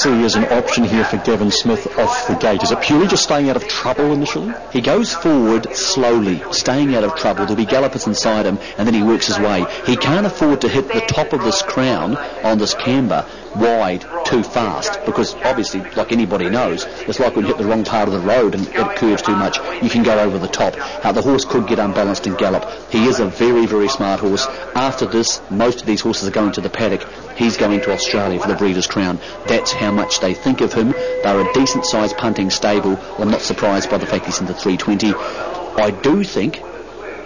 see as an option here for Gavin Smith off the gate? Is it purely just staying out of trouble initially? He goes forward slowly, staying out of trouble. There'll be gallopers inside him, and then he works his way. He can't afford to hit the top of this crown on this camber wide too fast, because obviously, like anybody knows, it's like when you hit the wrong part of the road and it curves too much, you can go over the top. The horse could get unbalanced and gallop. He is a very, very smart horse. After this, most of these horses are going to the paddock. He's going to Australia for the Breeders' Crown. That's how much they think of him. They're a decent-sized punting stable. I'm not surprised by the fact he's in the 320. I do think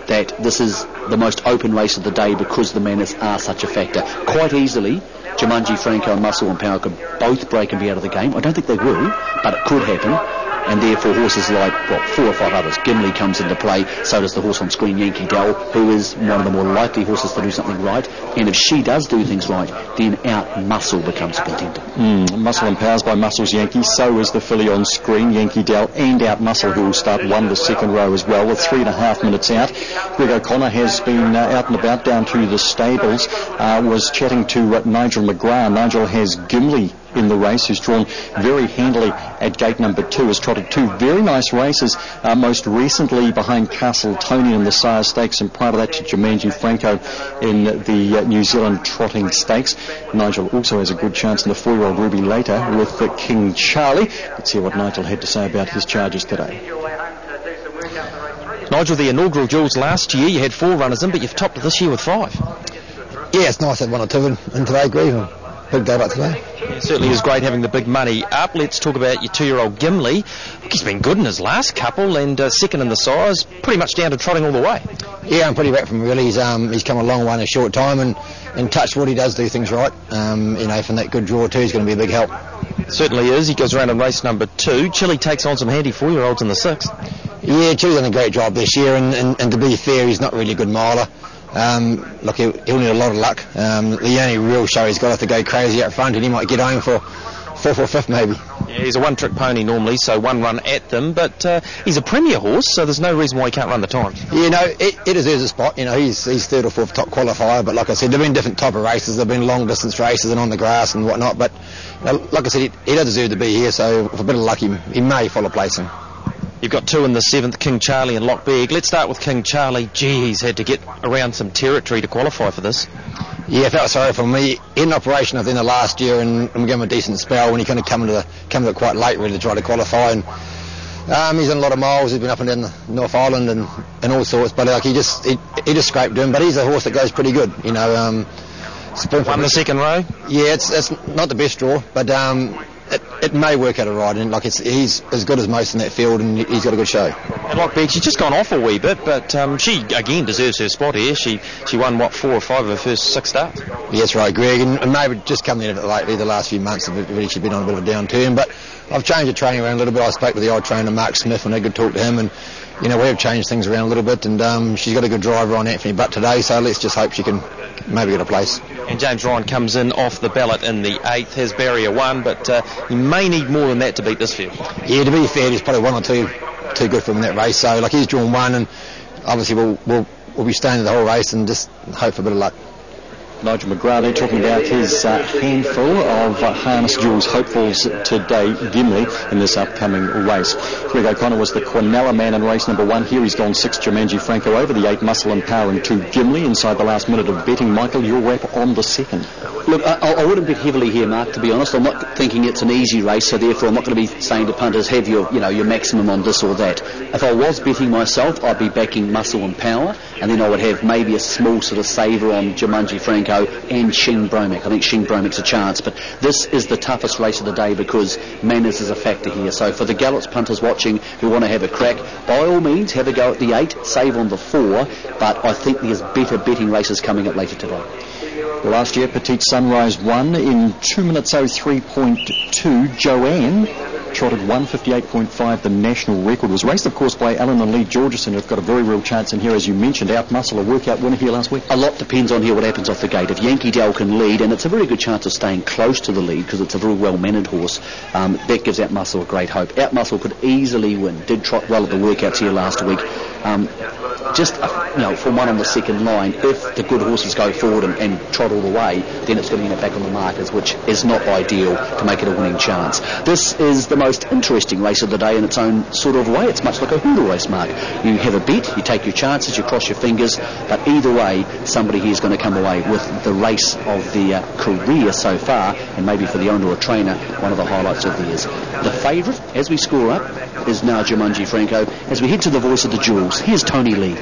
that this is the most open race of the day because the manners are such a factor. Quite easily, Jumanji Franco and Muscle and Power could both break and be out of the game. I don't think they will, but it could happen. And therefore horses like, 4 or 5 others. Gimli comes into play, so does the horse on screen, Yankee Dell, who is one of the more likely horses to do something right. And if she does do things right, then out Muscle becomes a contender. Muscle and Powers by Muscle's Yankee, so is the filly on screen, Yankee Dell, and out Muscle, who will start 1 the second row as well, with 3.5 minutes out. Greg O'Connor has been out and about down to the stables, was chatting to Nigel McGrath. Nigel has Gimli in the race, who's drawn very handily at gate number 2, has trotted 2 very nice races, most recently behind Castle Tony in the Sire Stakes, and prior to that to Jumanji Franco in the New Zealand Trotting Stakes. Nigel also has a good chance in the 4-year-old Ruby later with King Charlie. Let's hear what Nigel had to say about his charges today. Nigel, the inaugural duels last year, you had 4 runners in, but you've topped it this year with 5. Yeah, it's nice to have 1 or 2 in today, Greg. Big day about today. It certainly is great having the big money up. Let's talk about your 2-year-old Gimli. He's been good in his last couple, and second in the size, pretty much down to trotting all the way. Yeah, I'm pretty back from really. He's come a long way in a short time, and touch wood, he does do things right. From that good draw too, he's going to be a big help. Certainly is. He goes around in race number 2. Chile takes on some handy 4-year-olds in the 6th. Yeah, Chile's done a great job this year, and to be fair, he's not really a good miler. Look, he'll need a lot of luck. The only real show he's got is to go crazy up front, and he might get home for 4th or 5th maybe. Yeah, he's a one-trick pony normally, so 1 run at them, but he's a premier horse, so there's no reason why he can't run the times. Yeah, it deserves a spot. He's 3rd or 4th top qualifier, but like I said, there have been different type of races. There have been long-distance races and on the grass and whatnot, but like I said, he does deserve to be here, so with a bit of luck, he may follow placing. You've got 2 in the 7th, King Charlie and Lockberg. Let's start with King Charlie. Gee, he's had to get around some territory to qualify for this. Yeah, I felt sorry for me. In operation at the end of last year, and we gave him a decent spell when he kind of come to it quite late really to try to qualify. And he's done a lot of miles. He's been up and down the North Island and all sorts. But like he just scraped him. But he's a horse that goes pretty good. Won the second row. Yeah, it's not the best draw, but it may work out alright, and he's as good as most in that field, and he's got a good show. And Lockberg, she's just gone off a wee bit, but she again deserves her spot here. She won 4 or 5 of her first 6 starts. Yeah, that's right, Greg, and maybe just coming in a bit lately the last few months. Really, she's been on a bit of a downturn, but I've changed the training around a little bit. I spoke with the old trainer Mark Smith and had a good talk to him, and we have changed things around a little bit, and she's got a good driver on Anthony Butt today, so let's just hope she can maybe get a place. And James Ryan comes in off the ballot in the 8th, has barrier 1, but he may need more than that to beat this field. Yeah, to be fair, he's probably 1 or 2 too good for him in that race, so he's drawn 1, and obviously we'll be staying in the whole race and just hope for a bit of luck. Nigel McGrath there talking about his handful of harness jewels hopefuls today, Gimli, in this upcoming race. Greg O'Connor was the Quinella man in race number 1. Here he's gone 6 Jumanji Franco over, the 8 Muscle and Power and 2 Gimli inside the last minute of betting. Michael, your wrap on the 2nd. Look, I wouldn't bet heavily here, Mark, to be honest. I'm not thinking it's an easy race, so therefore I'm not going to be saying to punters, have your maximum on this or that. If I was betting myself, I'd be backing Muscle and Power, and then I would have maybe a small sort of saver on Jumanji Franco and Shing Bromack. I think Shing Bromack's a chance, but this is the toughest race of the day because manners is a factor here. So for the Gallops punters watching who want to have a crack, by all means have a go at the 8, save on the 4, but I think there's better betting races coming up later today. Last year, Petite Sunrise won in 2 minutes 03.2. Joanne trotted 158.5. The national record was raced, of course, by Alan and Lee Georgeson, who've got a very real chance in here, as you mentioned. Outmuscle, a workout winner here last week. A lot depends on here what happens off the gate. If Yankee Dell can lead, and it's a very good chance of staying close to the lead because it's a very well-mannered horse, that gives Outmuscle a great hope. Outmuscle could easily win. Did trot well at the workouts here last week. From one on the second line, if the good horses go forward and trot all the way, then it's going to end up back on the markers, which is not ideal to make it a winning chance. This is the most interesting race of the day in its own sort of way. It's much like a hurdle race, Mark. You have a bet, you take your chances, you cross your fingers, but either way, somebody here is going to come away with the race of their career so far, and maybe for the owner or trainer, one of the highlights of theirs. The favourite, as we score up, is now Jumanji Franco. As we head to the voice of the jewels, here's Tony Lee.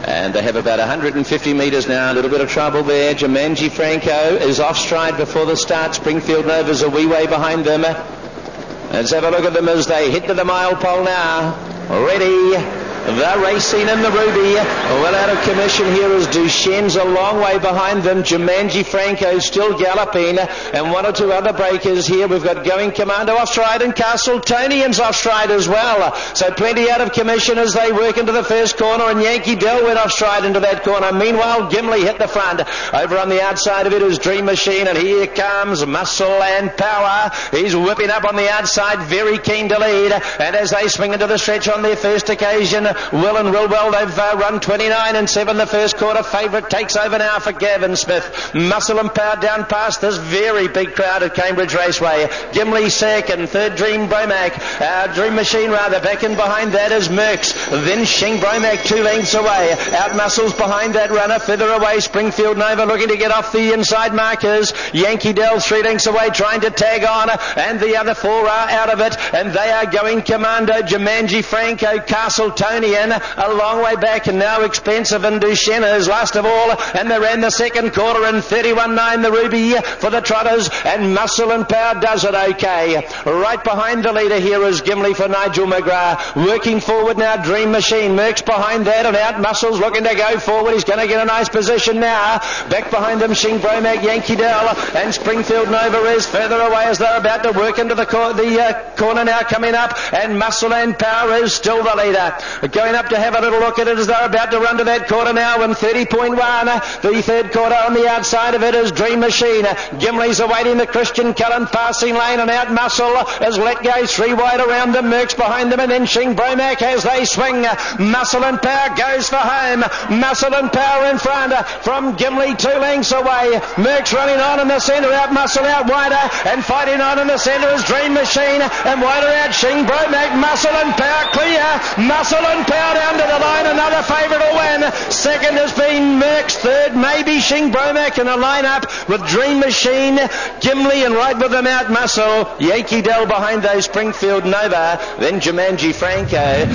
And they have about 150 metres now. A little bit of trouble there. Jumanji Franco is off stride before the start. Springfield Nova's a wee way behind them. Let's have a look at them as they hit to the mile pole now. Ready. The racing in the Ruby. Well out of commission here is Duchenne's a long way behind them. Jumanji Franco still galloping, and one or two other breakers here. We've got Going Commando off stride and Castletonian's off stride as well. So plenty out of commission as they work into the first corner, and Yankee Dell went off stride into that corner. Meanwhile, Gimli hit the front. Over on the outside of it is Dream Machine, and here comes Muscle and Power. He's whipping up on the outside, very keen to lead. And as they swing into the stretch on their first occasion, Will and Wilwell, they've run 29 and 7 the first quarter. Favourite takes over now for Gavin Smith. Muscle and Power down past this very big crowd at Cambridge Raceway. Gimli second, third Dream Bromac. Dream Machine rather, back in behind that is Merckx. Then Shing Bromac 2 lengths away. Outmuscles behind that runner, further away Springfield Nova looking to get off the inside markers. Yankee Dell 3 lengths away trying to tag on, and the other 4 are out of it, and they are Going Commando, Jumanji Franco, Castletonian a long way back, and now Expensive and Duchenne is last of all, and they ran the second quarter in 31.9 the Ruby for the Trotters, and Muscle and Power does it okay. Right behind the leader here is Gimli for Nigel McGrath. Working forward now Dream Machine. Merckx behind that, and Outmuscles looking to go forward. He's going to get a nice position now. Back behind them Shing Bromac, Yankee Dell, and Springfield Nova is further away as they're about to work into the corner now coming up, and Muscle and Power is still the leader. Going up to have a little look at it as they're about to run to that quarter now in 30.1. The third quarter on the outside of it is Dream Machine. Gimli's awaiting the Christian Cullen passing lane, and Outmuscle has let go 3 wide around them. Merckx behind them, and then Shing Bromac as they swing. Muscle and Power goes for home. Muscle and Power in front from Gimli 2 lengths away. Merckx running on in the centre, Outmuscle out wider, and fighting on in the centre is Dream Machine, and wider out Shing Bromac. Muscle and Power clear. Muscle and Power down to the line, another favourite will win. Second has been Merckx, third maybe Shing Bromac in a line-up with Dream Machine, Gimli, and right with them Outmuscle. Yankee Dell behind those, Springfield Nova, then Jumanji Franco.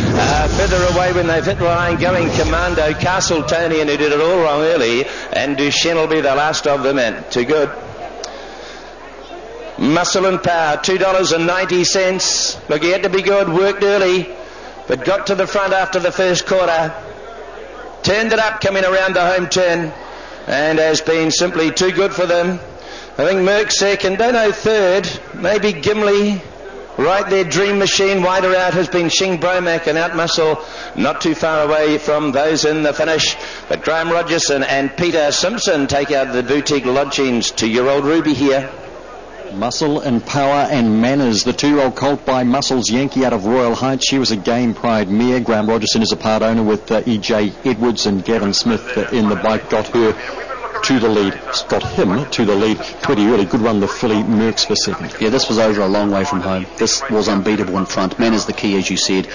Further away when they've hit the line, Going Commando, Castletonian, who did it all wrong early, and Duchenne will be the last of them, and too good. Muscle and Power, $2.90. Look, he had to be good, worked early, but got to the front after the first quarter. Turned it up coming around the home turn, and has been simply too good for them. I think Merckx second, don't know third, maybe Gimli. Right there, Dream Machine. Wider out has been Shing Bromac, and Outmuscle not too far away from those in the finish. But Graham Rogerson and Peter Simpson take out the boutique lodgings. 2-year-old Ruby here. Muscle and Power and Manners, the 2-year-old colt by Muscle's Yankee out of Royal Heights. She was a Game Pride mare. Graham Rogerson is a part owner with E.J. Edwards, and Gavin Smith in the bike got him to the lead pretty early. Good run, the filly Merckx for second. Yeah, this was over a long way from home. This was unbeatable in front. Manners the key, as you said.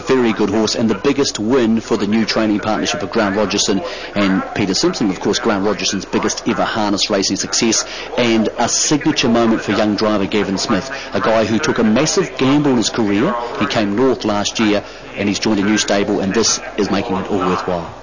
Very good horse, and the biggest win for the new training partnership of Graham Rogerson and Peter Simpson. Of course, Graham Rogerson's biggest ever harness racing success, and a signature moment for young driver Gavin Smith, a guy who took a massive gamble in his career. He came north last year, and he's joined a new stable, and this is making it all worthwhile.